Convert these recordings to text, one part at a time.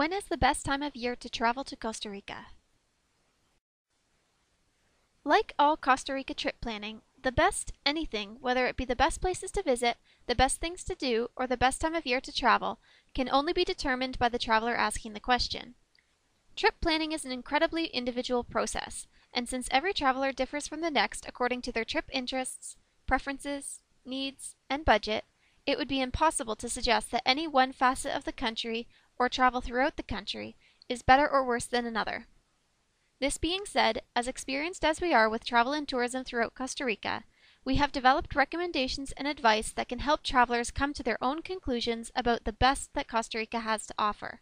When is the best time of year to travel to Costa Rica? Like all Costa Rica trip planning, the best anything, whether it be the best places to visit, the best things to do, or the best time of year to travel, can only be determined by the traveler asking the question. Trip planning is an incredibly individual process, and since every traveler differs from the next according to their trip interests, preferences, needs, and budget, it would be impossible to suggest that any one facet of the country or travel throughout the country is better or worse than another. This being said, as experienced as we are with travel and tourism throughout Costa Rica, we have developed recommendations and advice that can help travelers come to their own conclusions about the best that Costa Rica has to offer.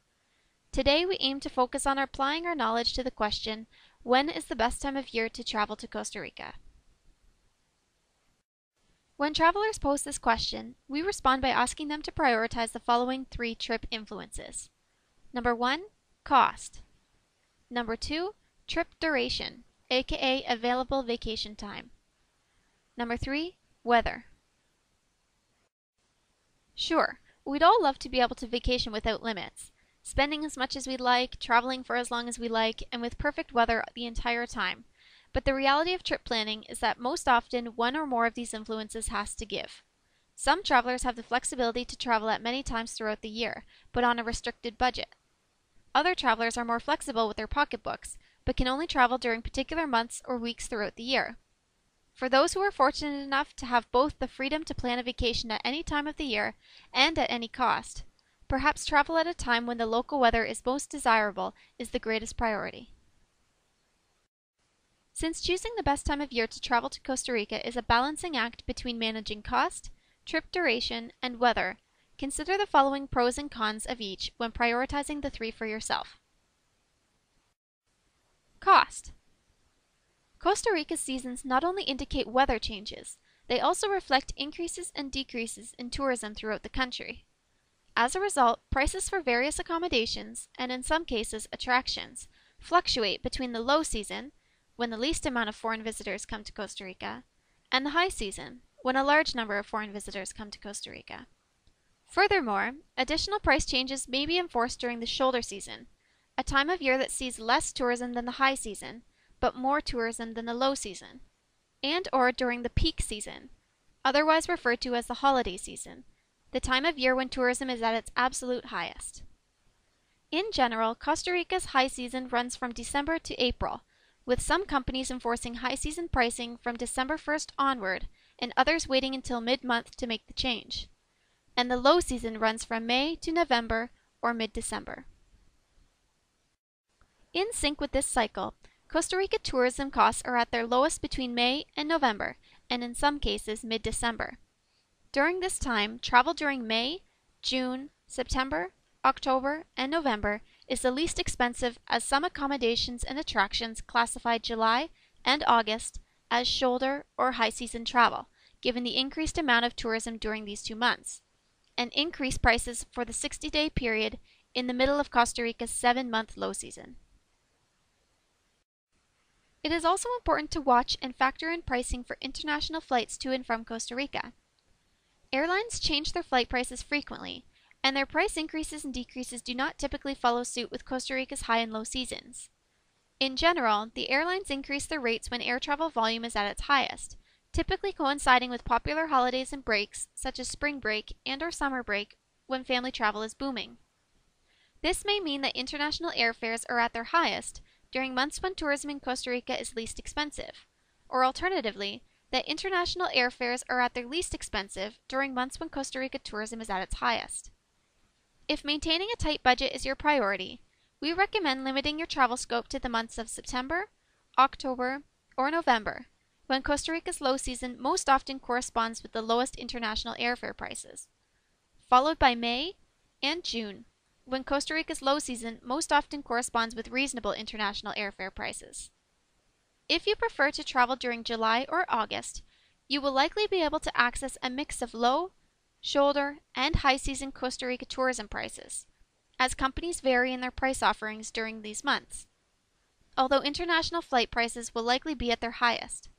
Today we aim to focus on applying our knowledge to the question, when is the best time of year to travel to Costa Rica? When travelers pose this question, we respond by asking them to prioritize the following 3 trip influences. Number 1, cost. Number 2, trip duration, aka available vacation time. Number 3, weather. Sure, we'd all love to be able to vacation without limits, spending as much as we'd like, traveling for as long as we like, and with perfect weather the entire time. But the reality of trip planning is that most often one or more of these influences has to give. Some travelers have the flexibility to travel at many times throughout the year, but on a restricted budget. Other travelers are more flexible with their pocketbooks, but can only travel during particular months or weeks throughout the year. For those who are fortunate enough to have both the freedom to plan a vacation at any time of the year and at any cost, perhaps travel at a time when the local weather is most desirable is the greatest priority. Since choosing the best time of year to travel to Costa Rica is a balancing act between managing cost, trip duration, and weather, consider the following pros and cons of each when prioritizing the 3 for yourself. Cost. Costa Rica's seasons not only indicate weather changes, they also reflect increases and decreases in tourism throughout the country. As a result, prices for various accommodations, and in some cases attractions, fluctuate between the low season, when the least amount of foreign visitors come to Costa Rica, and the high season, when a large number of foreign visitors come to Costa Rica. Furthermore, additional price changes may be enforced during the shoulder season, a time of year that sees less tourism than the high season, but more tourism than the low season, and or during the peak season, otherwise referred to as the holiday season, the time of year when tourism is at its absolute highest. In general, Costa Rica's high season runs from December to April, with some companies enforcing high season pricing from December 1st onward, and others waiting until mid-month to make the change. And the low season runs from May to November or mid-December. In sync with this cycle, Costa Rica tourism costs are at their lowest between May and November, and in some cases mid-December. During this time, travel during May, June, September, October, and November is the least expensive, as some accommodations and attractions classify July and August as shoulder or high season travel, given the increased amount of tourism during these 2 months, and increased prices for the 60-day period in the middle of Costa Rica's 7-month low season. It is also important to watch and factor in pricing for international flights to and from Costa Rica. Airlines change their flight prices frequently, and their price increases and decreases do not typically follow suit with Costa Rica's high and low seasons. In general, the airlines increase their rates when air travel volume is at its highest, typically coinciding with popular holidays and breaks such as spring break and or summer break when family travel is booming. This may mean that international airfares are at their highest during months when tourism in Costa Rica is least expensive, or alternatively, that international airfares are at their least expensive during months when Costa Rica tourism is at its highest. If maintaining a tight budget is your priority, we recommend limiting your travel scope to the months of September, October, or November, when Costa Rica's low season most often corresponds with the lowest international airfare prices, followed by May and June, when Costa Rica's low season most often corresponds with reasonable international airfare prices. If you prefer to travel during July or August, you will likely be able to access a mix of low, shoulder, and high season Costa Rica tourism prices, as companies vary in their price offerings during these months, although international flight prices will likely be at their highest.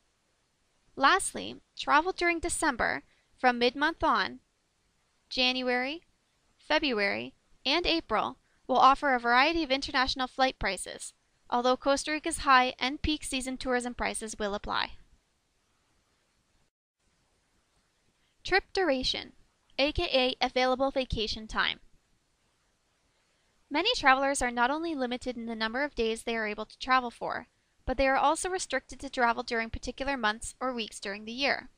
Lastly, travel during December from mid-month on, January, February, and April will offer a variety of international flight prices, although Costa Rica's high and peak season tourism prices will apply. Trip duration, aka available vacation time. Many travelers are not only limited in the number of days they are able to travel for, but they are also restricted to travel during particular months or weeks during the year.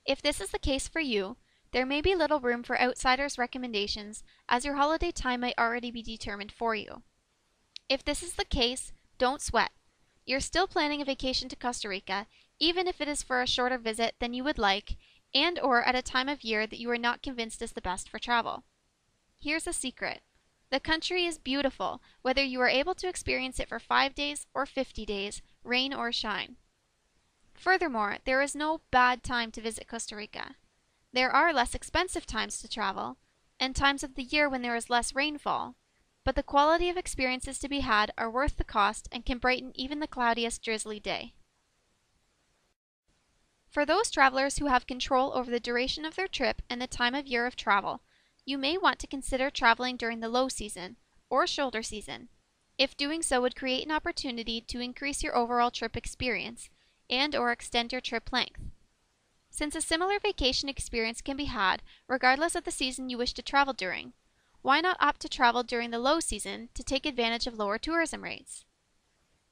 If this is the case for you, there may be little room for outsiders' recommendations, as your holiday time might already be determined for you. If this is the case, don't sweat. You're still planning a vacation to Costa Rica, even if it is for a shorter visit than you would like, and or at a time of year that you are not convinced is the best for travel. Here's a secret. The country is beautiful, whether you are able to experience it for 5 days or 50 days, rain or shine. Furthermore, there is no bad time to visit Costa Rica. There are less expensive times to travel, and times of the year when there is less rainfall, but the quality of experiences to be had are worth the cost and can brighten even the cloudiest, drizzly day. For those travelers who have control over the duration of their trip and the time of year of travel, you may want to consider traveling during the low season, or shoulder season, if doing so would create an opportunity to increase your overall trip experience and or extend your trip length. Since a similar vacation experience can be had regardless of the season you wish to travel during, why not opt to travel during the low season to take advantage of lower tourism rates?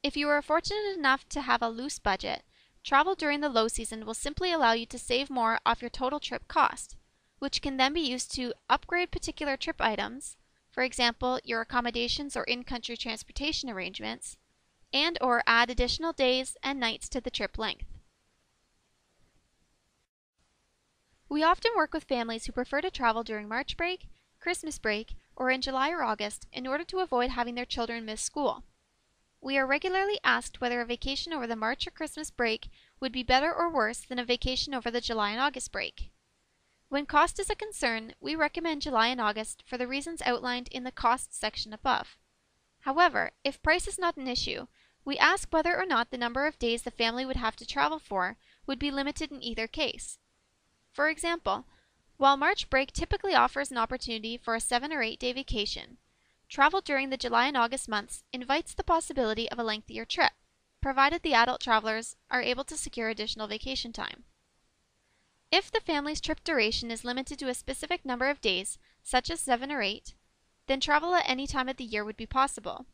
If you are fortunate enough to have a loose budget, travel during the low season will simply allow you to save more off your total trip cost, which can then be used to upgrade particular trip items, for example, your accommodations or in-country transportation arrangements, and or add additional days and nights to the trip length. We often work with families who prefer to travel during March break, Christmas break, or in July or August in order to avoid having their children miss school. We are regularly asked whether a vacation over the March or Christmas break would be better or worse than a vacation over the July and August break. When cost is a concern, we recommend July and August for the reasons outlined in the costs section above. However, if price is not an issue, we ask whether or not the number of days the family would have to travel for would be limited in either case. For example, while March break typically offers an opportunity for a 7 or 8 day vacation, travel during the July and August months invites the possibility of a lengthier trip, provided the adult travelers are able to secure additional vacation time. If the family's trip duration is limited to a specific number of days, such as 7 or 8, then travel at any time of the year would be possible.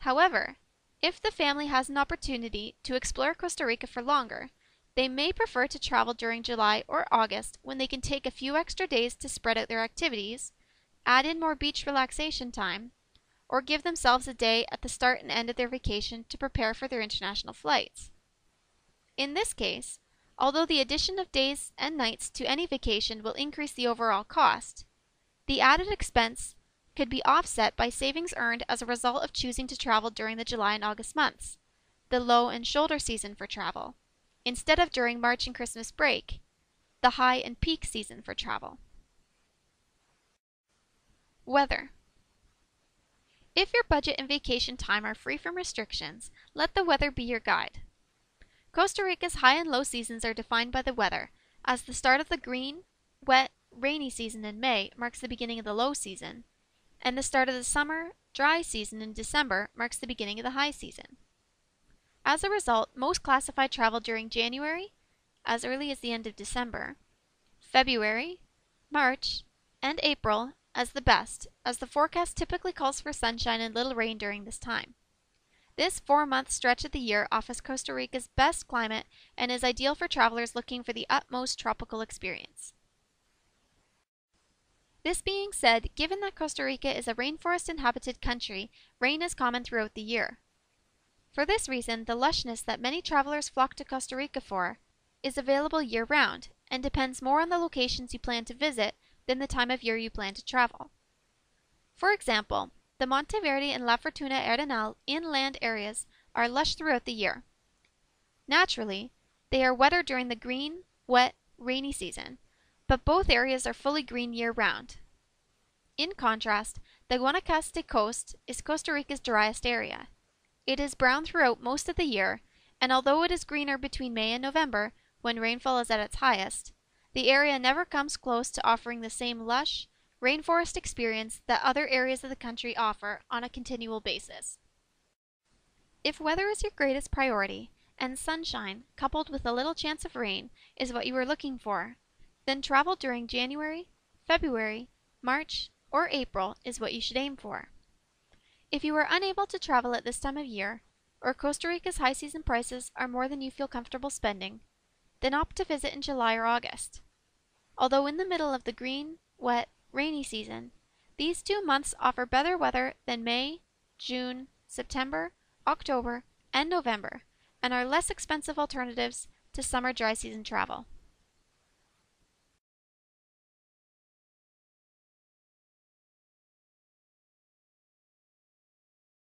However, if the family has an opportunity to explore Costa Rica for longer, they may prefer to travel during July or August when they can take a few extra days to spread out their activities, add in more beach relaxation time, or give themselves a day at the start and end of their vacation to prepare for their international flights. In this case, although the addition of days and nights to any vacation will increase the overall cost, the added expense could be offset by savings earned as a result of choosing to travel during the July and August months, the low and shoulder season for travel, instead of during March and Christmas break, the high and peak season for travel. Weather. If your budget and vacation time are free from restrictions, let the weather be your guide. Costa Rica's high and low seasons are defined by the weather, as the start of the green, wet, rainy season in May marks the beginning of the low season, and the start of the summer, dry season in December marks the beginning of the high season. As a result, most classify travel during January, as early as the end of December, February, March, and April as the best, as the forecast typically calls for sunshine and little rain during this time. This 4-month stretch of the year offers Costa Rica's best climate and is ideal for travelers looking for the utmost tropical experience. This being said, given that Costa Rica is a rainforest-inhabited country, rain is common throughout the year. For this reason, the lushness that many travelers flock to Costa Rica for is available year-round and depends more on the locations you plan to visit than the time of year you plan to travel. For example, the Monteverde and La Fortuna Arenal inland areas are lush throughout the year. Naturally, they are wetter during the green, wet, rainy season, but both areas are fully green year-round. In contrast, the Guanacaste coast is Costa Rica's driest area. It is brown throughout most of the year, and although it is greener between May and November, when rainfall is at its highest, the area never comes close to offering the same lush, rainforest experience that other areas of the country offer on a continual basis. If weather is your greatest priority, and sunshine, coupled with a little chance of rain, is what you are looking for, then travel during January, February, March, or April is what you should aim for. If you are unable to travel at this time of year, or Costa Rica's high season prices are more than you feel comfortable spending, then opt to visit in July or August. Although in the middle of the green, wet, rainy season, these 2 months offer better weather than May, June, September, October, and November, and are less expensive alternatives to summer dry season travel.